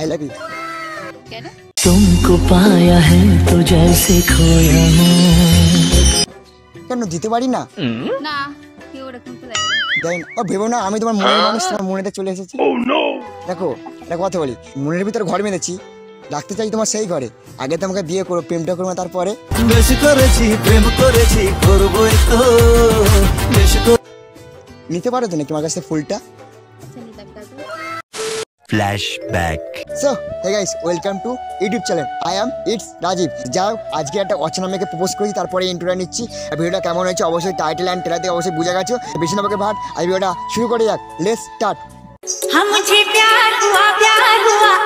I love you. तुमको पाया है तो जैसे खोया हूँ। কেন দিতে পারি না? না কেউ এরকম তো দেয় না। দেন ও ভেবো না আমি তোমার মনের মানুষ, তোমার মনেতে চলে এসেছি। দেখো একটা কথা বলি, মনের ভিতরে ঘর বেঁধেছি, রাখতে চাই তোমার সেই ঘরে। আগে তো আমাকে বিয়ে করো, প্রেমটা করো, তারপরে বেশ করেছি প্রেম করেছি করবই তো বেশ। নিতে পারো তো নাকি আমার কাছে ফুলটা? আচ্ছা নিতাম তারপর। Flashback. So hey guys, welcome to YouTube channel I am it's Rajib. যাও আজকে একটা অচেনা মেয়েকে প্রপোজ করি, তারপরে ইন্ট্রোটা নিচ্ছি। ভিডিওটা কেমন হয়েছে অবশ্যই টাইটেল অ্যান্ড ট্রেলার থেকে অবশ্যই বুঝে গেছো। বেশি না আমাকে ভাট, আজ ভিডিওটা শুরু করে যাক। Let's start. हमसे प्यार हुआ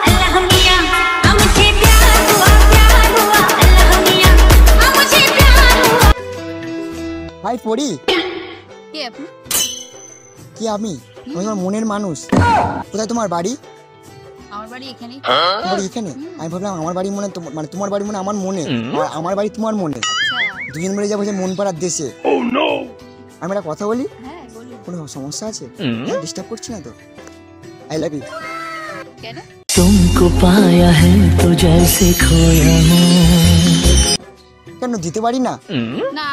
अल्लाह मियां, हमसे प्यार हुआ अल्लाह मियां, हमसे प्यार हुआ। হাই পড়ি, কে আপনি? কি আমি? আমি তোমার মনের মানুষ। কোথায় তোমার বাড়ি? আমার বাড়ি এখানেই। তোমার বাড়ি এখানে? আমি ভাবলাম আমার বাড়ি মনে মানে তোমার বাড়ি মনে আমার মনে, আর আমার বাড়ি তোমার মনে। আচ্ছা দুজন মিলে যাবো যে মন পাড়ার দেশে। আমি একটা কথা বলি, হ্যাঁ বলুন। কোনো সমস্যা আছে? ডিস্টার্ব করছি না তো? I love you. কেন? तुमको पाया है तो जैसे खोया हूँ। কেন দিতে পারি না? না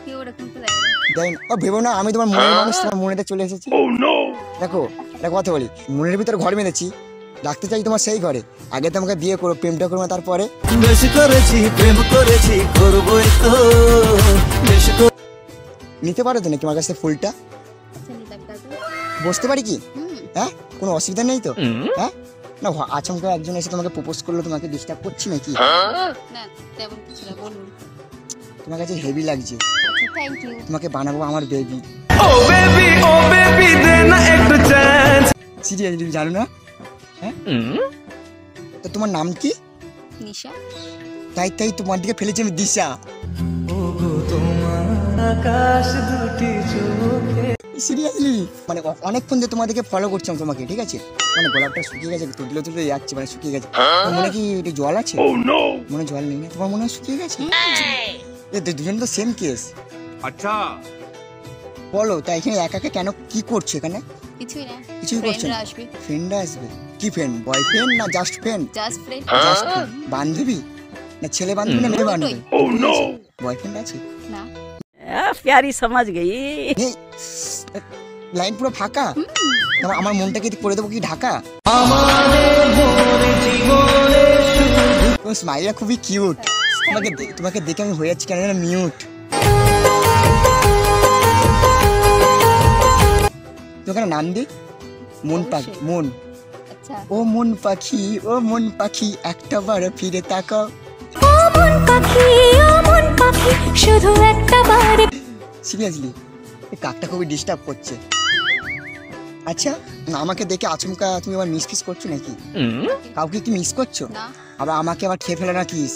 কেউ এরকম তো দেয় না। দেন ও ভেবো না আমি তোমার মনের মানুষ, তোমার মনেতে চলে এসেছি। দেখো একটা কথা বলি, মনের ভিতরে ঘর বেঁধেছি, রাখতে চাই তোমার সেই ঘরে। আগে তো আমাকে বিয়ে করো, প্রেমটা করো, তারপরে বেশ করেছি প্রেম করেছি করবই তো বেশ। নিতে পারো তো নাকি আমার কাছে ফুলটা? আচ্ছা নিতাম তারপর। বসতে পারি কি? হ্যাঁ, কোনো অসুবিধা নেই তো? হ্যাঁ না, আচমকা একজন এসে তোমাকে প্রপোজ করলো, তোমাকে ডিস্টার্ব করছি নাকি? না তেমন কিছু না, বলুন। তোমার কাছে হেভি লাগছে, আচ্ছা থ্যাংক ইউ। তোমাকে বানাবো আমার বেবি। ও বেবি দে না একটু চান্স। সিরিয়াসলি জানো না? হ্যাঁ তো তোমার নাম কি? নিশা। তাই তোমার দিকে ফেলেছি আমি দিশা। ওগো তোমার আকাশ দুটি চোখে। সিরিয়াসলি মানে অনেকক্ষণ ধরে তোমাদেরকে ফলো করছিলাম তোমাকে, ঠিক আছে? মানে গোলাপটা শুকিয়ে গেছে, তুলতে যাচ্ছে, মানে শুকিয়ে গেছে। তোমার মনে কি একটু জল আছে? মনে জল নেই না? তোমার মনে হয় শুকিয়ে গেছে। দুজন তো সেম কেস। আচ্ছা বলো তাই এখানে একা একা কেন, কি করছো এখানে? কিছুই না, কিছুই করছো ফ্রেন্ডরা না? আসবে। ফ্রেন্ডরা আসবে? কি ফ্রেন্ড, বয়ফ্রেন্ড না জাস্ট ফ্রেন্ড? Just friend. বান্ধবী না ছেলে বান্ধবী না মেয়ে বান্ধবী? বয়ফ্রেন্ড আছে? না प्यारी समझ गई। এই লাইন পুরো ফাঁকা। আমার মনটাকে করে দেবো কি ঢাকা? তোমার স্মাইলটা খুবই কিউট। তোমাকে দেখে আমি হয়ে যাচ্ছি কেন যেন মিউট। তোমাকে নাম দিই মন পাখি। মন, আচ্ছা ও মন পাখি, ও মন পাখি, একটা বার ফিরে তাকাও। ও মন পাখি শুধু একটা বার। সিরিয়াসলি এই কাকটা খুবই ডিস্টার্ব করছে। আচ্ছা আমাকে দেখে আচমকা তুমি আবার মিস ফিস করছো নাকি? কাউকে কি মিস করছো? না আবার আমাকে আবার খেয়ে ফেলো না কিস?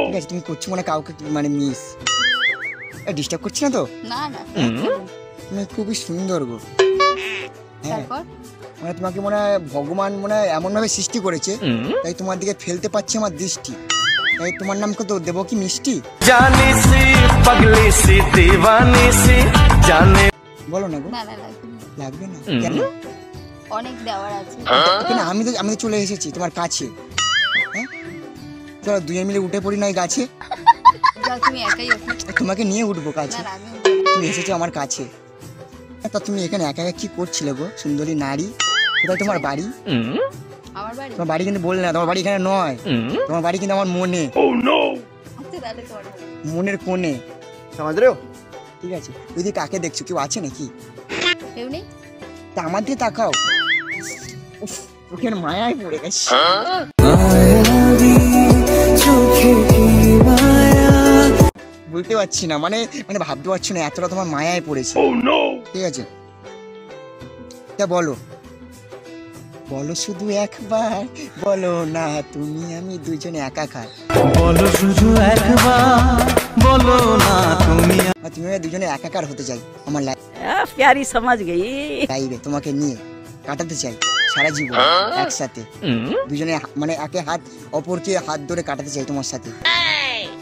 ঠিক আছে তুমি করছো মানে কাউকে মানে মিস। ডিস্টার্ব করছি না তো? না না তুমি খুবই সুন্দর গো। হ্যাঁ তারপর মানে তোমাকে মনে হয় ভগবান মনে হয় এমন ভাবে সৃষ্টি করেছে, তাই তোমার দিকে ফেলতে পারছে আমার দৃষ্টি। তাই তোমার নাম কত দেবো কি মিষ্টি? জানি সি পাগলি সি দিওয়ানি সি জানে। বলো না গো। না না লাগবে না। লাগবে না কেন? অনেক দেওয়ার আছে। কেন আমি তো চলে এসেছি তোমার কাছে। হ্যাঁ চলো দুজন মিলে উঠে পড়ি নয় গাছে। যাও তুমি একাই ওঠো। তোমাকে নিয়ে উঠবো কাছে। না না, আমি তুমি এসেছো আমার কাছে। তা তুমি এখানে একা একা কি করছিলে গো সুন্দরী নারী? কোথায় তোমার বাড়ি? আমার বাড়ি তোমার বাড়ি কিন্তু বললে না, তোমার বাড়ি এখানে নয়। তোমার বাড়ি কিন্তু আমার মনে, আচ্ছা তাহলে তোমার বাড়ি। মনের কোণে। সমাজ রেও ঠিক আছে। যদি কাকে দেখছো, কেউ আছে নাকি? কেউ নেই? তা আমার দিকে তাকাও। উফ, ওখানে মায়ায় পড়ে গেছে। বলতে পারছি না, মানে মানে ভাবতে পারছি না, এতটা তোমার মায়ায় পড়েছে। ঠিক আছে তা বলো, বলো শুধু একবার, বলো না তুমি আমি দুজনে একাকার। বলো শুধু একবার, বলো না তুমি। তুমি দুজনে একাকার হতে চাই আমার प्यारी समझ गई। লাইফে, তোমাকে নিয়ে কাটাতে চাই সারা জীবন একসাথে। দুজনে মানে একে হাত অপরকে হাত ধরে কাটাতে চাই তোমার সাথে।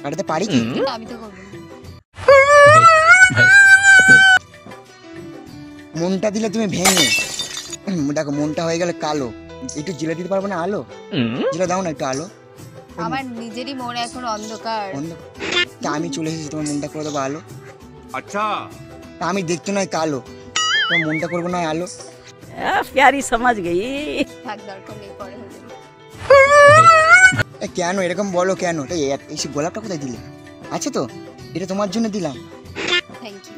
কাটাতে পারি কি? কিন্তু আমি তো করবো না। মনটা দিলে তুমি ভেঙে দেখো, মনটা হয়ে গেলে কালো, একটু জেলে দিতে পারবো না আলো? জেলে দাও না একটু আলো। আমার নিজেরই মনে এখন অন্ধকার। তা আমি চলে এসেছি, তোমার মনটা করে দেবো আলো। আচ্ছা, আমি দেখতে নয় কালো, তোমার মনটা করবো না আলো। प्यारी समझ गई। থাক, দরকার নেই, পরে হয়ে যাবে। কেন এরকম বলো কেন? এই গোলাপটা কোথায় দিলে? আছে তো, এটা তোমার জন্য দিলাম। Thank you.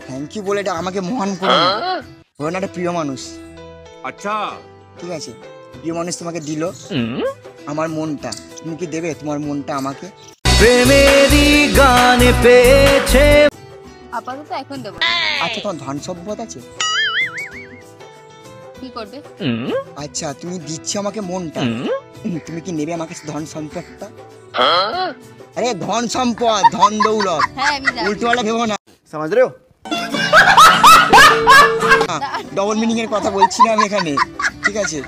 থ্যাংক ইউ বলে এটা আমাকে মহান করে না, ওর না একটা প্রিয় মানুষ। আচ্ছা ঠিক আছে, প্রিয় মানুষ তোমাকে দিল আমার মনটা, তুমি কি দেবে তোমার মনটা আমাকে? প্রেমেরই গান পেয়েছে। আপাতত এখন দেবো। আচ্ছা, তোমার ধন সম্পদ আছে? কি করবে? আচ্ছা, তুমি দিচ্ছ আমাকে মনটা, তুমি কি নেবে আমাকে ধন সম্পদটা? আরে ধন সম্পদ, ধন দৌলত, হ্যাঁ আমি জানি। উল্টোওয়ালা ভেবো না। সমাজ রে ডবল মিনিং এর কথা বলছি না আমি এখানে, ঠিক আছে?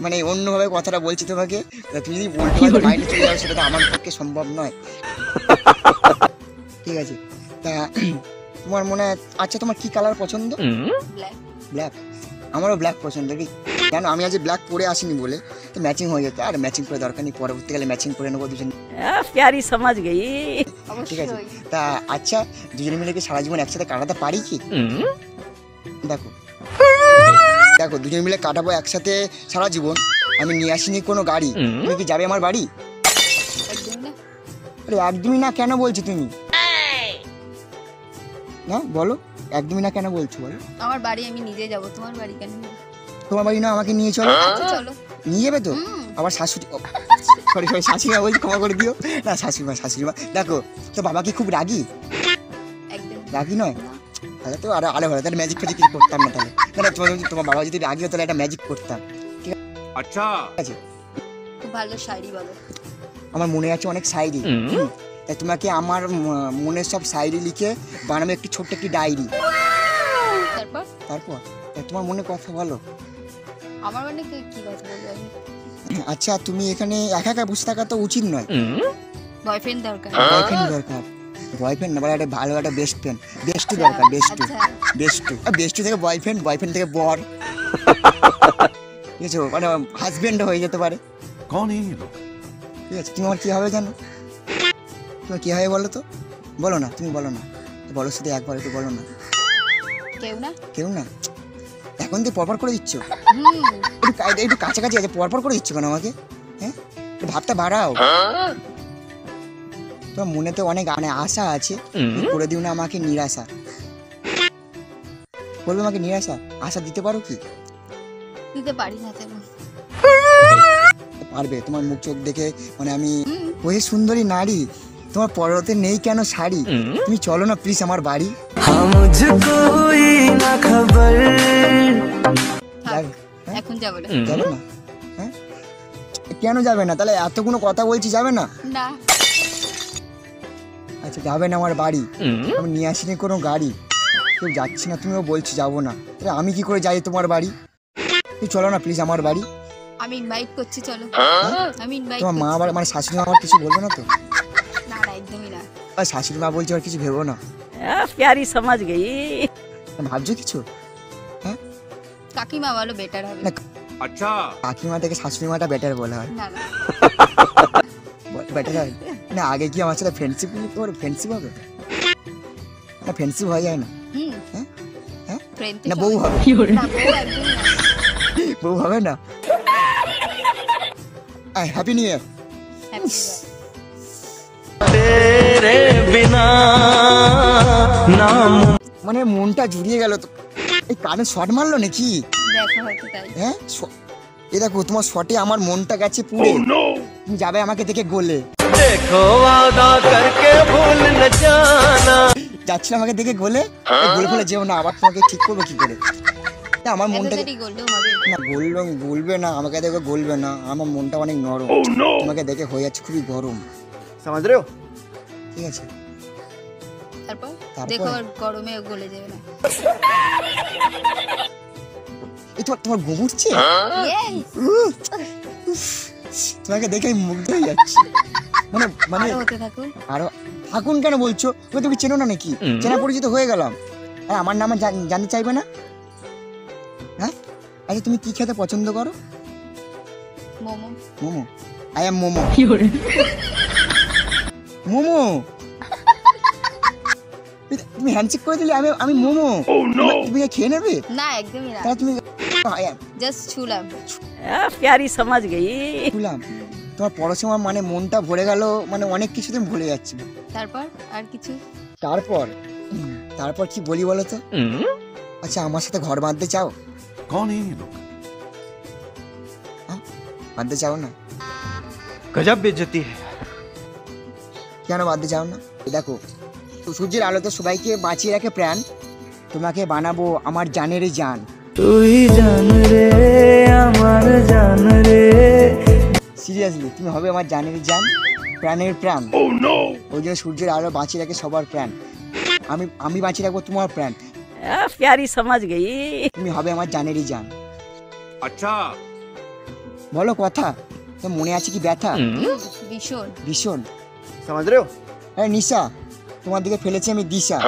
মানে অন্যভাবে কথাটা বলছি তোমাকে। তুমি যদি উল্টো বাইরে চলে যাও সেটা তো আমার পক্ষে সম্ভব নয়, ঠিক আছে? তা তোমার মনে আচ্ছা, তোমার কি কালার পছন্দ? ব্ল্যাক। ব্ল্যাক? আমারও ব্ল্যাক পছন্দ। কেন, আমি আজ ব্ল্যাক পরে আসিনি বলে তো ম্যাচিং হয়ে যেত। আর ম্যাচিং করে দরকার নেই, পরবর্তীকালে ম্যাচিং করে নেবো দুজন। प्यारी समझ गई। ঠিক আছে, অবশ্যই। তা আচ্ছা, দুজনে মিলে কি সারা জীবন একসাথে কাটাতে পারি কি? দেখো দেখো, দুজন মিলে কাটাবো একসাথে সারা জীবন। আমি নিয়ে আসিনি কোনো গাড়ি, তুমি কি যাবে আমার বাড়ি? একদম না। আরে একদমই না কেন বলছো তুমি? না বলো, একদমই না কেন বলছো বলো? আমার বাড়ি আমি নিজে যাব, তোমার বাড়ি কেন? তোমার বাড়ি না, আমাকে নিয়ে চলো। আচ্ছা চলো। নিয়ে যাবে তো? হুম। আবার শাশুড়ি, সরি সরি, শাশুড়িমা বলছি, ক্ষমা করে দিও। না শাশুড়িমা দেখো, তো বাবা কি খুব রাগী? একদম রাগী নয়? না। তাহলে তো আরো ভালো, তাহলে ম্যাজিক ফ্যাজিক কিছু করতাম না। তাহলে তোমার বাবা যদি রাগী হতো তাহলে একটা ম্যাজিক করতাম, ঠিক আছে? খুব ভালো শাড়ি বলো। আমার মনে আছে অনেক শায়রি, তাই তোমাকে আমার মনের সব শায়রি লিখে বানাবো একটি ছোট্ট একটি ডায়েরি। তারপর তারপর তোমার মনে কথা বলো। আমার মানে কি কথা বলবো আমি? আচ্ছা, তুমি এখানে একা একা বসে থাকা তো উচিত নয়, বয়ফ্রেন্ড দরকার। বয়ফ্রেন্ড দরকার। বয়ফ্রেন্ড না, একটা ভালো একটা বেস্ট ফ্রেন্ড, বেস্টু দরকার, বেস্টু। আচ্ছা বেস্টু থেকে বয়ফ্রেন্ড, বয়ফ্রেন্ড থেকে বর, ঠিক আছে? মানে হাজবেন্ড হয়ে যেতে পারে। কোন এই লোক? ঠিক আছে, তুমি আমার কি হবে জানো? তোমার কি হবে বলো তো? বলো না, তুমি বলো না, বলো শুধু একবার, একটু বলো না। কেউ না। কেউ না? এখন তুই পরপর করে দিচ্ছ, হুম। একটু কাছাকাছি আছে, পরপর করে দিচ্ছ কেন আমাকে? হ্যাঁ, একটু ভাবটা বাড়াও। তোমার মনে তো অনেক আশা আছে, তুমি করে দিও না আমাকে নিরাশা। বলবে আমাকে নিরাশা, আশা দিতে পারো কি? দিতে পারি না তেমন। পারবে, তোমার মুখ চোখ দেখে মানে আমি হুম। ওই সুন্দরী নারী, তোমার পরতে নেই কেন শাড়ি? তুমি চলো না প্লিজ আমার বাড়ি। মুঝকো না খবর। থাক, যাবে? হ্যাঁ? এখন যাবো না। যাবে না? হ্যাঁ, কেন যাবে না? তাহলে এতগুলো কথা বলছি, যাবে না? না। আচ্ছা, যাবে না আমার বাড়ি, আমি নিয়ে আসিনি কোনো গাড়ি, কেউ যাচ্ছি না, তুমিও বলছো যাবো না, তাহলে আমি কি করে যাই তোমার বাড়ি? তুই চলো না প্লিজ আমার বাড়ি। আমি ইনভাইট করছি, চলো। আমি ইনভাইট তোমার মা করছি। আবার মানে শাশুড়ি মা আবার কিছু বলবে না তো? না না, একদমই না। আর শাশুড়ি মা বলছে আর কিছু ভেবো না, प्यारी समझ गई। ভাবছো কিছু? কাকিমা বলো বেটার হবে। না, আচ্ছা, কাকিমা থেকে শাশুড়ি মাটা বেটার বলা হয়, না না। বেটার হয় না? আগে কি আমার সাথে ফ্রেন্ডশিপ ফ্রেন্ডশিপ হবে না? ফ্রেন্ডশিপ হয়ে যায় না? হুম। হ্যাঁ? হ্যাঁ? ফ্রেন্ড না বউ হবে? না, বউ একদম না। বউ হবে না? Happy new year. Happy New Year। তেরে বিনা নাম। মানে মনটা জুড়িয়ে গেল তো। এই কানে শট মারলো নাকি? দেখা হয়তো তাই। হ্যাঁ, এই দেখো তোমার শটে আমার মনটা গেছে পুড়ে। তুমি যাবে আমাকে দেখে গলে। দেখো ওয়াদা করকে ভুল ন জানা। যাচ্ছিল আমাকে দেখে গলে, গলে ফেলে যেও না, আবার তোমাকে ঠিক করবো কি করে? তা আমার মনটাকে এতটাই গললেও হবে। না গলবে না, আমাকে দেখে গলবে না, আমার মনটা অনেক নরম, তোমাকে দেখে হয়ে যাচ্ছে খুবই গরম। সমাজ রে ঠিক আছে, তারপর তারপর? দেখো আর গরমে গলে যাবে না। এই তোমার গোবরছে, Yes! তোমাকে দেখে আমি মুগ্ধ হয়ে যাচ্ছি। মানে মানে আরো হতে থাকুন। আরো থাকুন কেন বলছো? তুমি চেনো না নাকি? চেনা পরিচিত হয়ে গেলাম, আর আমার নাম জানতে চাইবে না? হ্যাঁ, আচ্ছা তুমি কি খেতে পছন্দ করো? মোমো। Momo, I am momo. মোমো, তুমি হ্যান্ডশেক করে দিলে আমি মোমো। তুমি খেয়ে নেবে? না একদমই না, তাহলে তুমি জাস্ট ছুলাম। प्यारी समझ गई। শুনলাম তোমার পড়াশোনার মানে মনটা ভরে গেল, মানে অনেক কিছু তুমি ভুলে যাচ্ছি। তারপর আর কিছু? তারপর কি বলি বলো তো? আচ্ছা আমার সাথে ঘর বাঁধতে চাও? कौन है ये लोग? বাঁধতে চাও না? गजब बेइज्जती है। কেন বাঁধতে চাও না? এই দেখো, সূর্যের আলোতে সবাইকে বাঁচিয়ে রাখে প্রাণ, তোমাকে বানাবো আমার জানেরই জান। তুই জান রে আমার জান রে। সিরিয়াসলি তুমি হবে আমার জানেরই জান, প্রাণের প্রাণ। ওই জন্য সূর্যের আলো বাঁচিয়ে রাখে সবার প্রাণ, আমি বাঁচিয়ে রাখবো তোমার প্রাণ। प्यारी समझ गई। তুমি হবে আমার জানেরই জান। अच्छा বলো কথা, তো মনে আছে কি ব্যথা? ভীষণ। ভীষণ। समझ रहे हो? আরে নিশা, তোমার দিকে ফেলেছি আমি দিশা,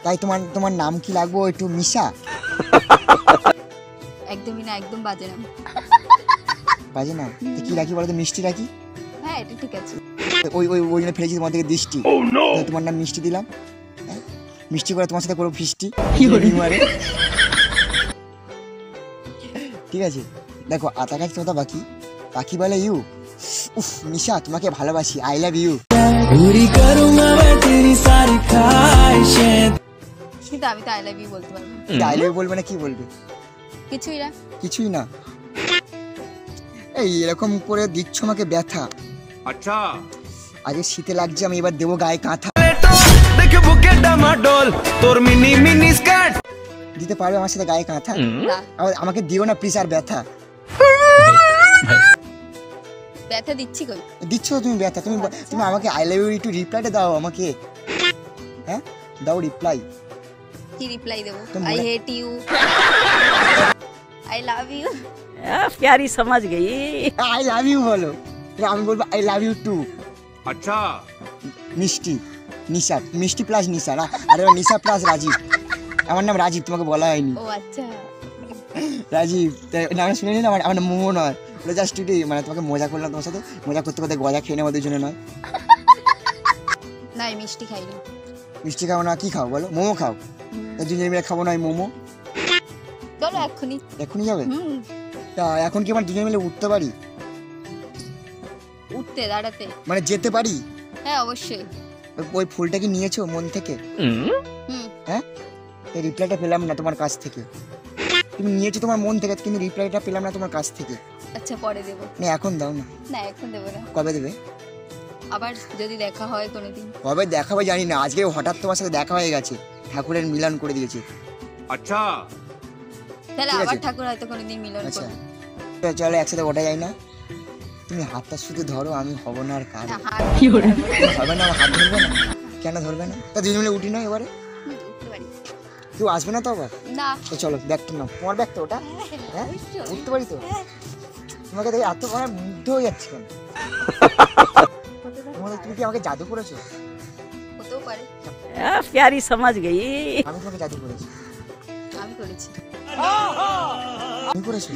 তাই তোমার নাম কি লাগবো একটু মিশা? একদমই না, একদম বাজে না। বাজে না? তো কি রাখি বলো তো? মিষ্টি রাখি। হ্যাঁ এটা ঠিক আছে। ওই জন্য ফেলেছি তোমার থেকে দৃষ্টি, তাই তোমার নাম মিষ্টি দিলাম। হ্যাঁ? মিষ্টি করে তোমার সাথে করবো ফিস্টি নিউয়ারে। ঠিক আছে, দেখো আতা গাছ কথা বাকি, বাকি বলে ইউ। উফ নিশা, তোমাকে ভালোবাসি, আই লাভ ইউ। पूरी करूंगा मैं तेरी सारी ख्वाहिशें। কিন্তু আমি তো আই লাভ ইউ বলতে পারবো না। আই লাভ বলবে না? কি বলবে? কিছুই না। কিছুই না? এই এরকম করে দিচ্ছ আমাকে ব্যথা। अच्छा আগে শীতে লাগছে, আমি এবার দেবো গায়ে কাঁথা। देख बुके डामाडोल तोर मिनी मिनी स्कर्ट। দিতে পারবে আমার সাথে গায়ে কাঁথা? না আমাকে দিও না প্লিজ আর ব্যথা। ব্যথা দিচ্ছি কই? দিচ্ছ তো তুমি ব্যথা, তুমি আমাকে আই লাভ ইউ একটু রিপ্লাইটা দাও আমাকে। হ্যাঁ দাও রিপ্লাই। কি রিপ্লাই দেবো? তো আই মনে- hate you, I love you. प्यारी समझ गई। আই লাভ ইউ বলো, তো আমি বলবো আই লাভ ইউ টু। अच्छा মিষ্টি, নিশা, মিষ্টি প্লাস নিশা না, আরে নিশা প্লাস রাজীব। আমার নাম রাজীব, তোমাকে বলা হয়নি। ও আচ্ছা, রাজীব নাম শুনে নিন। আমার নাম মোমো নয়, জাস্ট মানে তোমাকে মজা করলাম, তোমার সাথে মজা করতে করতে গজা খেয়ে নেওয়া, ওদের জন্য নয়। না আমি মিষ্টি খাই না। মিষ্টি খাও না? কি খাও বলো? মোমো খাও। তার দুজন মিলে খাবো না মোমো? চলো এক্ষুনি। এখনই যাবে? হুম, তা এখন কি আমার দুজন মিলে উঠতে পারি? উঠতে দাঁড়াতে? মানে যেতে পারি? হ্যাঁ অবশ্যই। ওই ফুলটা কি নিয়েছো মন থেকে? হুম, হ্যাঁ, এই রিপ্লাইটা পেলাম না তোমার কাছ থেকে। তুমি নিয়েছো তোমার মন থেকে, কিন্তু রিপ্লাইটা পেলাম না তোমার কাছ থেকে। আচ্ছা পরে দেবো। না এখন দাও না। না এখন দেবো না, কবে দেবে? আবার যদি দেখা হয় কোনোদিন। কবে দেখাবে জানি না, আজকে হঠাৎ তোমার সাথে দেখা হয়ে গেছে, ঠাকুরের মিলন করে দিয়েছে। अच्छा তাহলে ঠিক আবার আছে। ঠাকুর হয়তো কোনোদিন মিলন আচ্ছা করবে। তো চলো একসাথে ওঠা যায় না? তুমি হাতটা শুধু ধরো, আমি হব না আর কার। না, হাত হবে না, আমার হাত ধরবে না? কেন ধরবে না? তা দুজন মিলে উঠি না এবারে? উঠতে পারি কেউ আসবে না তো আবার? না? তো চলো ব্যাগটা নাও, তোমার ব্যাগ তো ওটা। হ্যাঁ উঠতে পারি তো? তোমাকে দেখে এত মানে মুগ্ধ হয়ে যাচ্ছে কেন? তুমি কি আমাকে জাদু করেছো? হতেও পারে। प्यारी समझ गई। আমি তোমাকে জাদু করেছি? আমি করেছি। তুমি করেছো?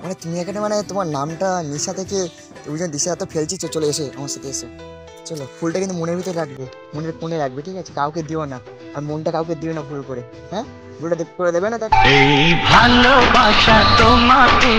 মানে তুমি এখানে মানে তোমার নামটা নিশা থেকে তুমি যখন দিশা এত ফেলছি, চলে এসো আমার সাথে এসো। চলো, ফুলটা কিন্তু মনের ভিতরে রাখবে, মনের কোণে রাখবে, ঠিক আছে? কাউকে দিও না, আর মনটা কাউকে দিও না ভুল করে। হ্যাঁ, ভুলটা করে দেবে না? এই ভালোবাসা তোমাকে